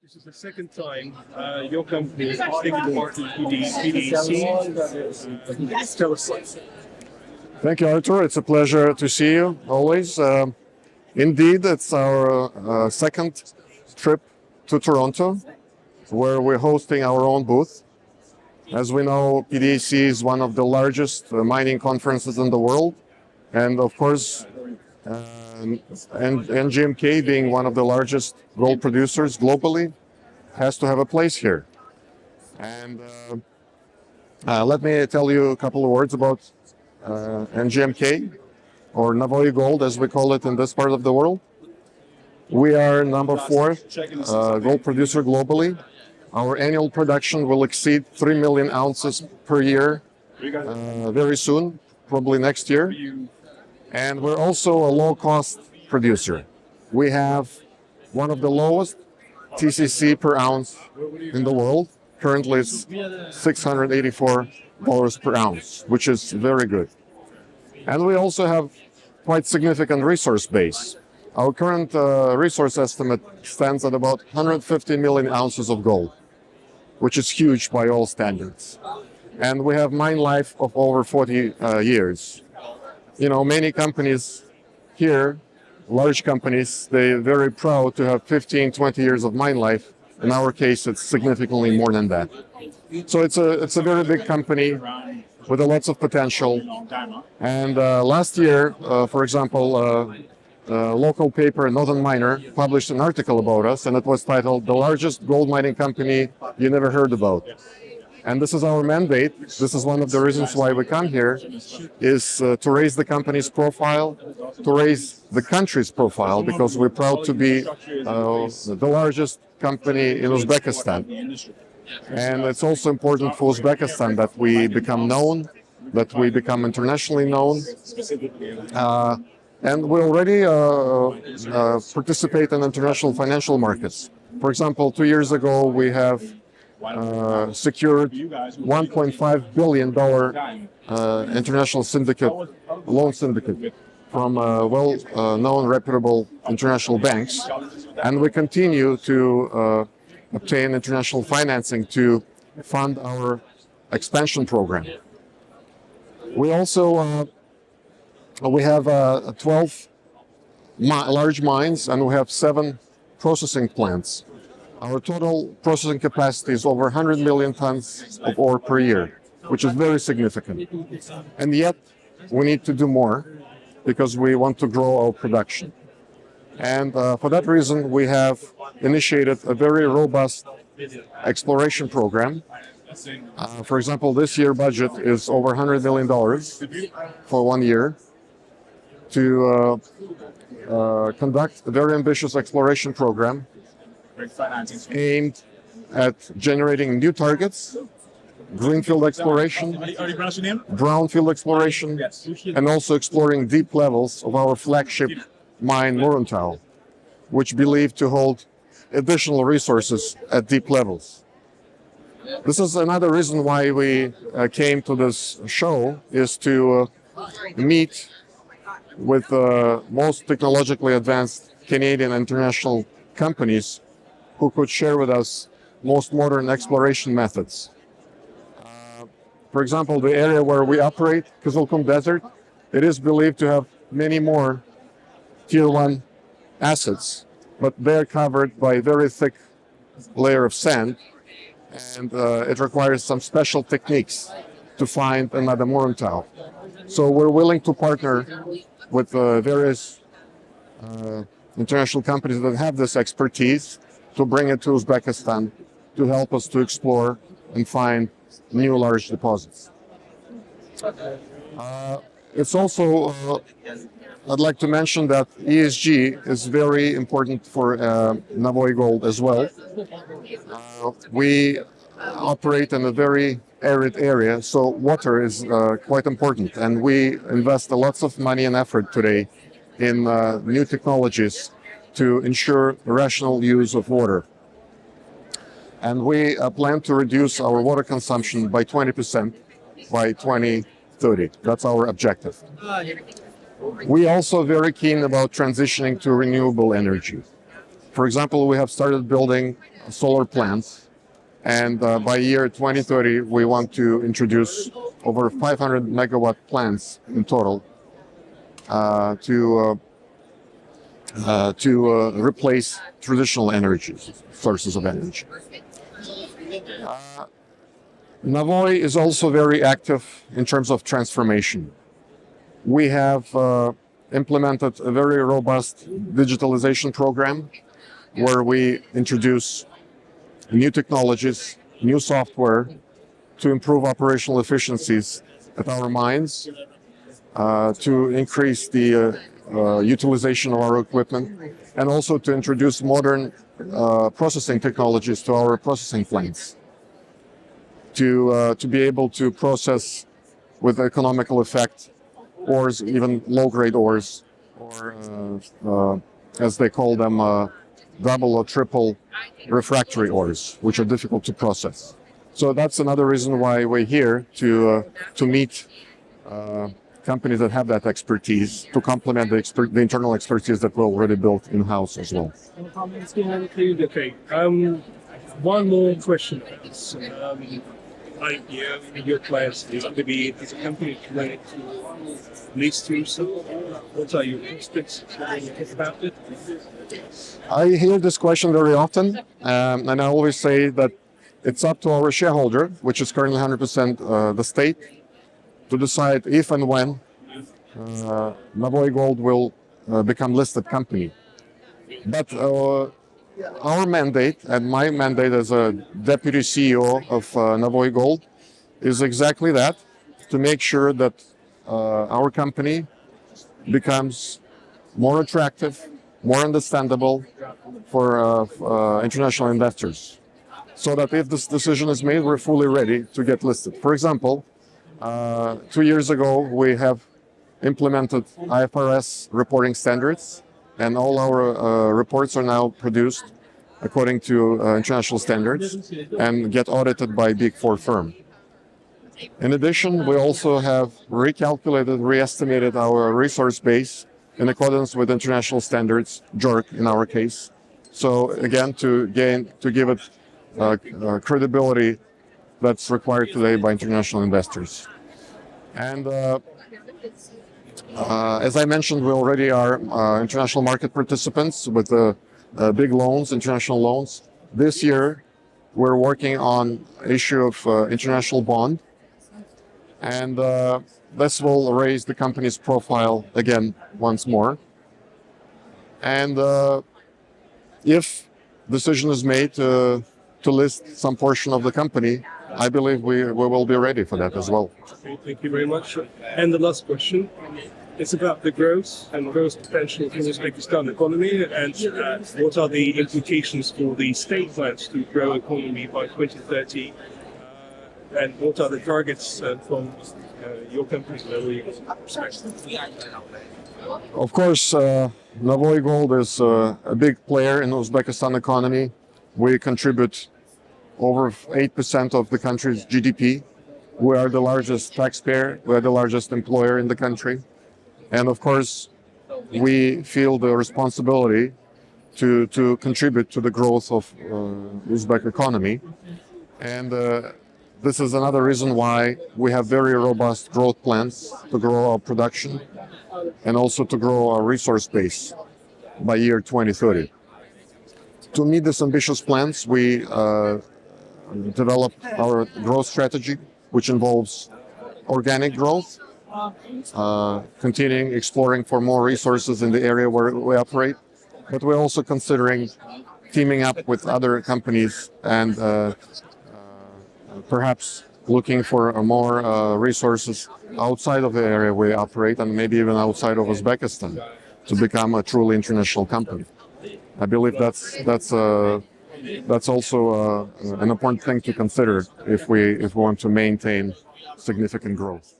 This is the second time your company is taking part in PDAC. Tell us. Thank you, Arthur. It's a pleasure to see you always. Indeed, it's our second trip to Toronto, where we're hosting our own booth. As we know, PDAC is one of the largest mining conferences in the world, and of course, NGMK, being one of the largest gold producers globally, has to have a place here. And let me tell you a couple of words about NGMK, or Navoi Gold, as we call it in this part of the world. We are number 4 gold producer globally. Our annual production will exceed 3 million ounces per year very soon, probably next year. And we're also a low-cost producer. We have one of the lowest TCC per ounce in the world. Currently, it's $684 per ounce, which is very good. And we also have quite significant resource base. Our current resource estimate stands at about 150 million ounces of gold, which is huge by all standards. And we have mine life of over 40 years. You know, many companies here, large companies, they're very proud to have 15, 20 years of mine life. In our case, it's significantly more than that. So it's a very big company with lots of potential. And last year, for example, local paper, Northern Miner, published an article about us, and it was titled "The Largest Gold Mining Company You Never Heard About." And this is our mandate. This is one of the reasons why we come here, is to raise the company's profile, to raise the country's profile, because we're proud to be the largest company in Uzbekistan. And it's also important for Uzbekistan that we become known, that we become internationally known. And we already participate in international financial markets. For example, 2 years ago, we have secured $1.5 billion international loan syndicate from well-known, reputable international banks. And we continue to obtain international financing to fund our expansion program. We also we have 12 large mines, and we have 7 processing plants. Our total processing capacity is over 100 million tons of ore per year, which is very significant. And yet, we need to do more because we want to grow our production. And for that reason, we have initiated a very robust exploration program. For example, this year's budget is over $100 million for 1 year to conduct a very ambitious exploration program aimed at generating new targets, greenfield exploration, brownfield exploration, and also exploring deep levels of our flagship mine, Muruntau, which believed to hold additional resources at deep levels. This is another reason why we came to this show, is to meet with most technologically advanced Canadian and international companies who could share with us most modern exploration methods. For example, the area where we operate, Kızılkum Desert, it is believed to have many more Tier 1 assets, but they're covered by a very thick layer of sand, and it requires some special techniques to find another Muruntau. So we're willing to partner with various international companies that have this expertise to bring it to Uzbekistan to help us to explore and find new large deposits. It's also, I'd like to mention that ESG is very important for Navoi Gold as well. We operate in a very arid area, so water is quite important, and we invest lots of money and effort today in new technologies to ensure rational use of water. And we plan to reduce our water consumption by 20% by 2030. That's our objective. We also very keen about transitioning to renewable energy. For example, we have started building solar plants. And by year 2030, we want to introduce over 500 megawatt plants in total to replace traditional energy sources of energy. Navoi is also very active in terms of transformation. We have implemented a very robust digitalization program where we introduce new technologies, new software to improve operational efficiencies at our mines, to increase the utilization of our equipment, and also to introduce modern processing technologies to our processing plants to be able to process with economical effect ores, even low-grade ores, or as they call them, double or triple refractory ores, which are difficult to process. So that's another reason why we're here to meet companies that have that expertise to complement the internal expertise that we already built in-house as well. Okay. One more question. Your plans is to be as a company planning to list yourself. What are your prospects about it? I hear this question very often, and I always say that it's up to our shareholder, which is currently 100% the state, to decide if and when Navoi Gold will become listed company. But our mandate, and my mandate as a deputy CEO of Navoi Gold, is exactly that, to make sure that our company becomes more attractive, more understandable for international investors, so that if this decision is made, we're fully ready to get listed. For example, 2 years ago, we have implemented IFRS reporting standards, and all our reports are now produced according to international standards and get audited by a Big Four firm. In addition, we also have recalculated, re-estimated our resource base in accordance with international standards, JORC in our case. So again, to give it credibility that's required today by international investors. And as I mentioned, we already are international market participants with big loans, international loans. This year, we're working on issue of international bond, and this will raise the company's profile again once more. And if decision is made to list some portion of the company, I believe we will be ready for that as well. Okay, thank you very much. And the last question. It's about the growth and growth potential for the Uzbekistan economy, and what are the implications for the state plans to grow economy by 2030, and what are the targets from your company's perspective? Of course, Navoi Gold is a big player in the Uzbekistan economy. We contribute over 8% of the country's GDP. We are the largest taxpayer. We are the largest employer in the country. And of course, we feel the responsibility to contribute to the growth of Uzbek economy. And this is another reason why we have very robust growth plans to grow our production and also to grow our resource base by year 2030. To meet these ambitious plans, we developed our growth strategy, which involves organic growth, continuing exploring for more resources in the area where we operate, but we're also considering teaming up with other companies and perhaps looking for more resources outside of the area we operate, and maybe even outside of Uzbekistan, to become a truly international company. I believe that's also an important thing to consider if we want to maintain significant growth.